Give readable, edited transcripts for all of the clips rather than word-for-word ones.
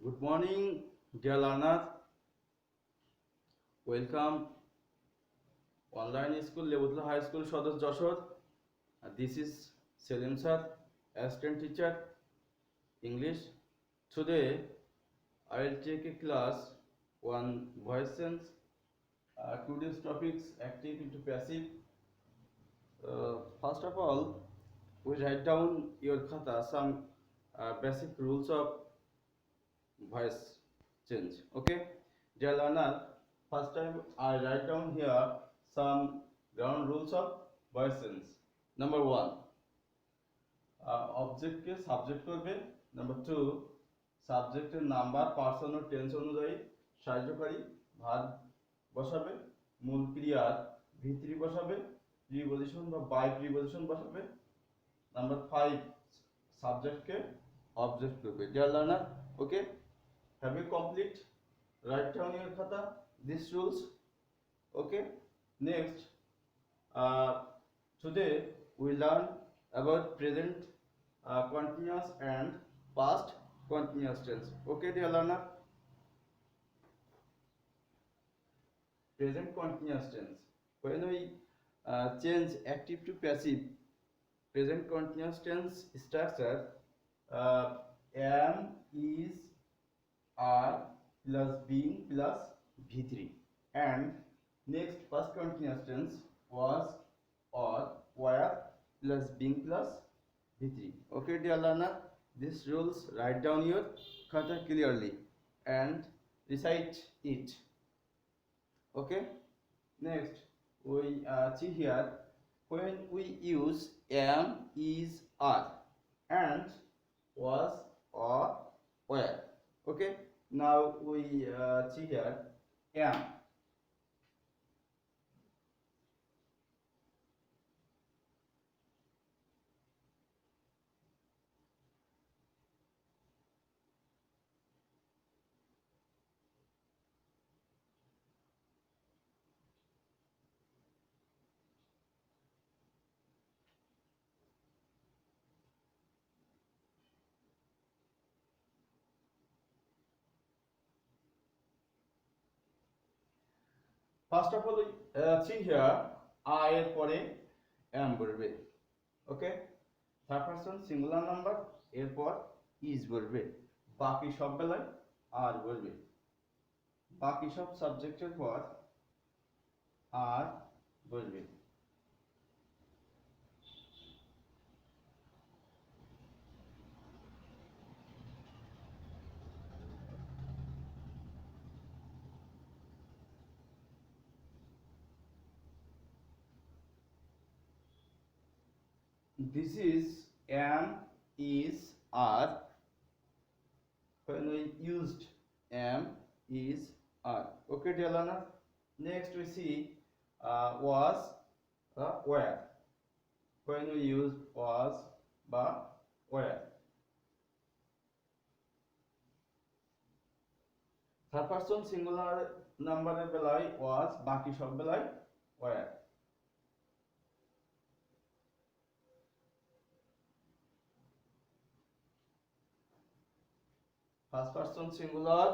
Good morning, dear learner. Welcome online school Lebutla High School Shodas Joshua. This is Selim sir, assistant teacher English. Today I will take a class on voice sense. Today's topics active into passive. First of all, we write down your khata some basic rules of voice change. Okay, dear learner, first time I write down here some ground rules of voice change. Number one, object के subject করবে. Number two, সাবজেক্টের number person ও tense অনুযায়ী সাহায্যকারী verb বসাবে, মূল ক্রিয়ার ভিত্তি বসাবে, প্রিপজিশন বা বাই প্রিপজিশন বসাবে. নাম্বার 5, সাবজেক্টকে অবজেক্ট করবে. Deer learner, okay, have you complete? Write down your khata these rules. Okay, next, uh, today we learn about present continuous and past continuous tense. Okay, dear learner, present continuous tense, when we change active to passive, present continuous tense structure, am, is, are plus being plus v3, and next past continuous tense was or were plus being plus v3. Okay, dear learner, these rules write down your khata clearly and recite it. Okay, next we see here when we use am, is, are, and was or were. Okay, now we see here am. First of all, see here I এর পরে am বলবে. ওকে, third person singular number এরপর is বলবে, বাকি সব বেলায় আর বলবে, বাকি সব সাবজেক্টের পর আর বলবে. This is am, is, are. When we used am, is, are. Okay, dear learner. Next we see was, were. When we use was বা were. থার্ড পারসন সিঙ্গুলার নাম্বারের বেলায় was, বাকি সব বেলায় were. First person singular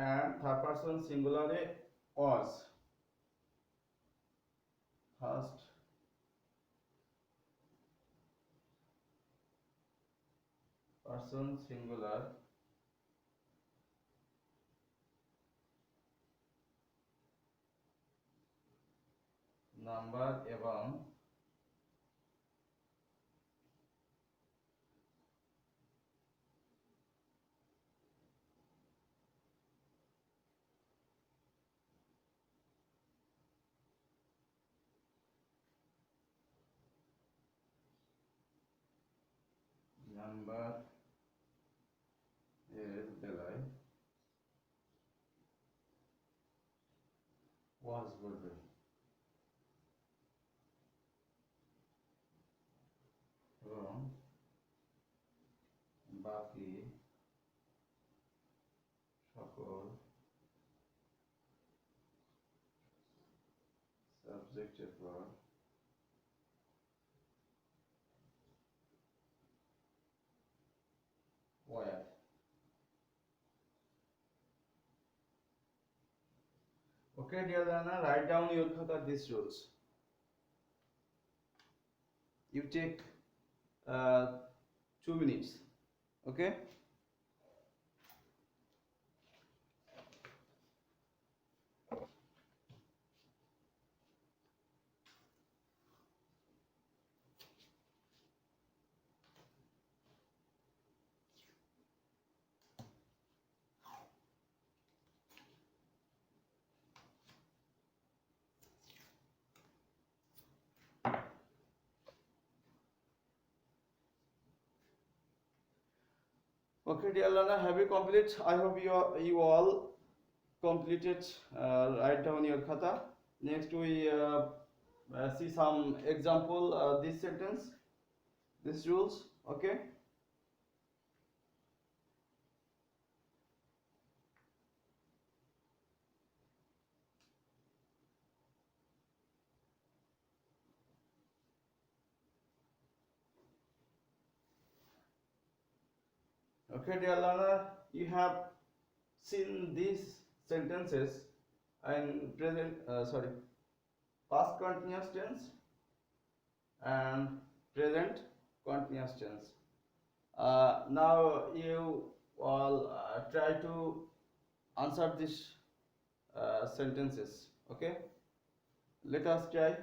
and third person singular was. First person singular number এবং number এর বেলায় was বলবে. এবং বাকি সকল সাবজেক্টের পর were. Okay, dear learner, write down your khata these rules. You take 2 minutes. Okay. Okay, dear learner, have you complete? I hope you all completed. Write down your khata. Next, we see some example. This sentence, these rules. Okay. Okay, dear learner, you have seen these sentences in present. Sorry, past continuous tense and present continuous tense. Now you all try to answer these sentences. Okay, let us try.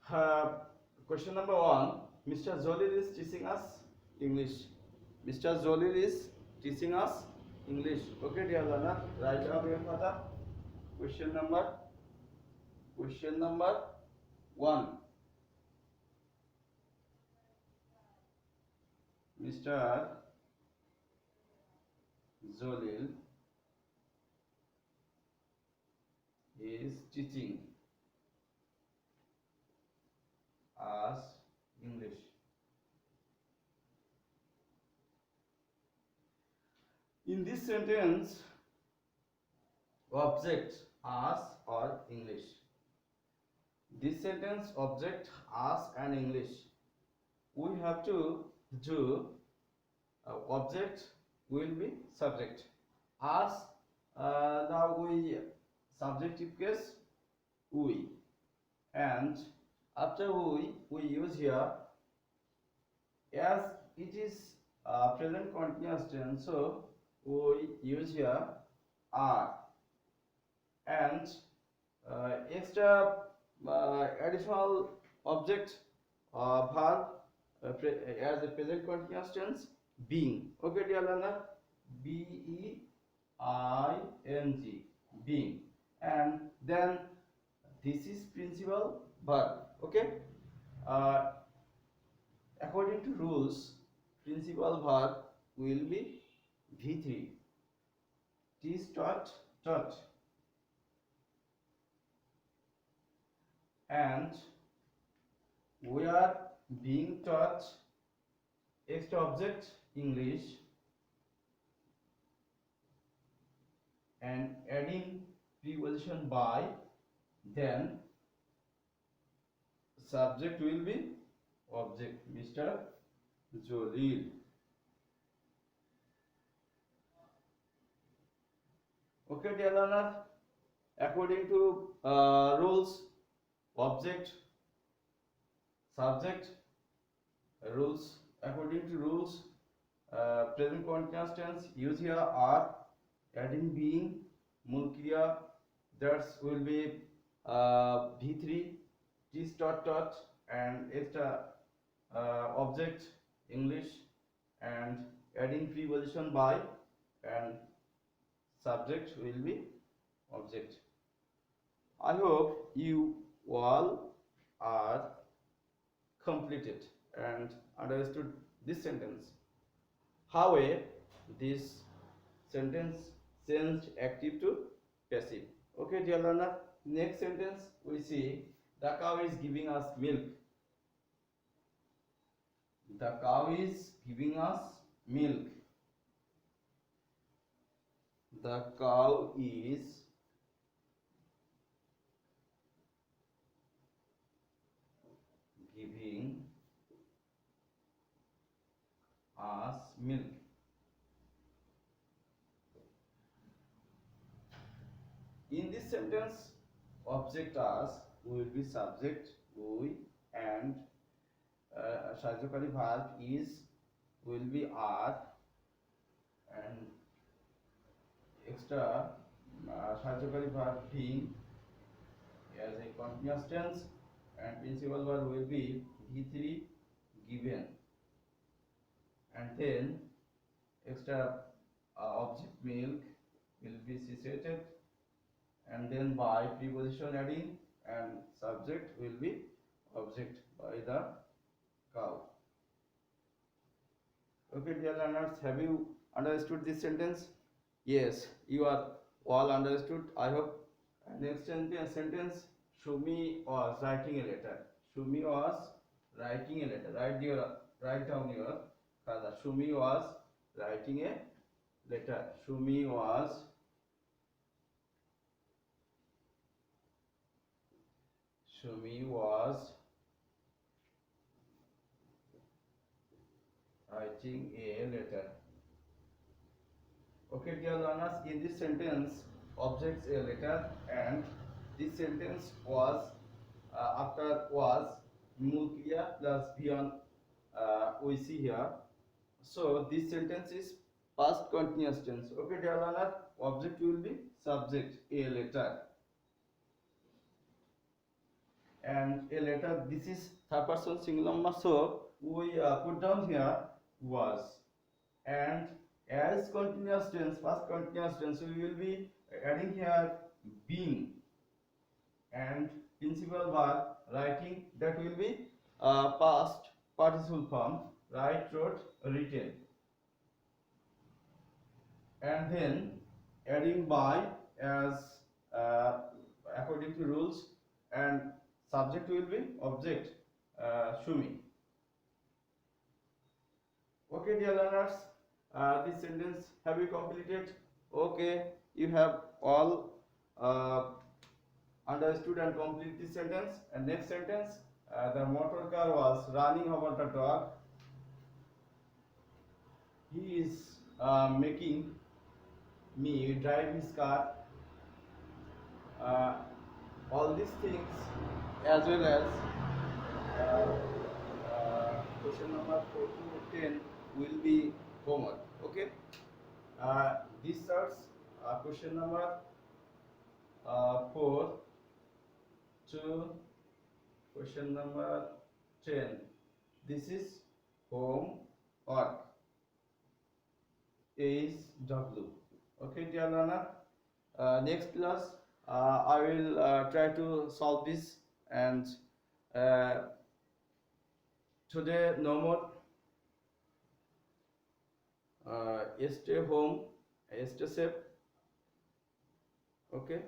Uh, Question number 1. Mr. Zolil is teaching us English. Mr. Zolil is teaching us English. Okay, dear learner, write down your khata. Question number 1. Mr. Zolil is teaching us English. In this sentence, object us or English. This sentence object us and English. We have to do object will be subject. Us now we subjective case we, and after we use here as it is present continuous tense, so we use here are, and extra additional object verb as a present continuous tense being. Okay, dear learner, being, being, and then this is principal verb. Okay, according to rules, principal verb will be V3. Teach, taught, taught, and we are being taught extra object English and adding preposition by, then subject will be object Mr. Zolil. Okay, dear learner, according to rules, object, subject, rules, according to rules, present continuous tense use here are, adding being, mool kriya, that will be V3, teach, taught, taught, and extra object English, and adding preposition by, and subject will be object. I hope you all are completed and understood this sentence. However, this sentence changed active to passive. Okay, dear learner, next sentence we see the cow is giving us milk. The cow is giving us milk. The cow is giving as milk. In this sentence, object as will be subject we and সাহায্যকারী verb is will be are and extra সাহায্যকারী verb being as a continuous tense and principal verb will be V3 given and then extra object milk will be situated and then by preposition adding and subject will be object by the cow. Okay, dear learners, have you understood this sentence? Yes, you are all understood, I hope. Next sentence, Shumi was writing a letter. Shumi was writing a letter. Write down your father. Shumi was writing a letter. Shumi was writing a letter. Okay, dear learners, in this sentence, objects a letter and this sentence was after was mulkiya plus beyond we see here. So this sentence is past continuous tense. Okay, dear learner, object will be subject a letter and a letter. This is third person singular number, so we put down here was and as continuous tense, past continuous tense, we will be adding here being and principal verb writing, that will be past participle form, write, wrote, written, and then adding by as according to rules and subject will be object Shumi. Okay, dear learners, this sentence have you completed? Okay, you have all understood and complete this sentence. And next sentence, the motor car was running over the dog. He is making me drive his car. All these things as well as question number 4 to 10 will be homework. Okay, this starts question number 4 to question number 10. This is homework is W. Okay, dear learner, next class I will try to solve this, and today no more. Stay home, stay safe. Okay.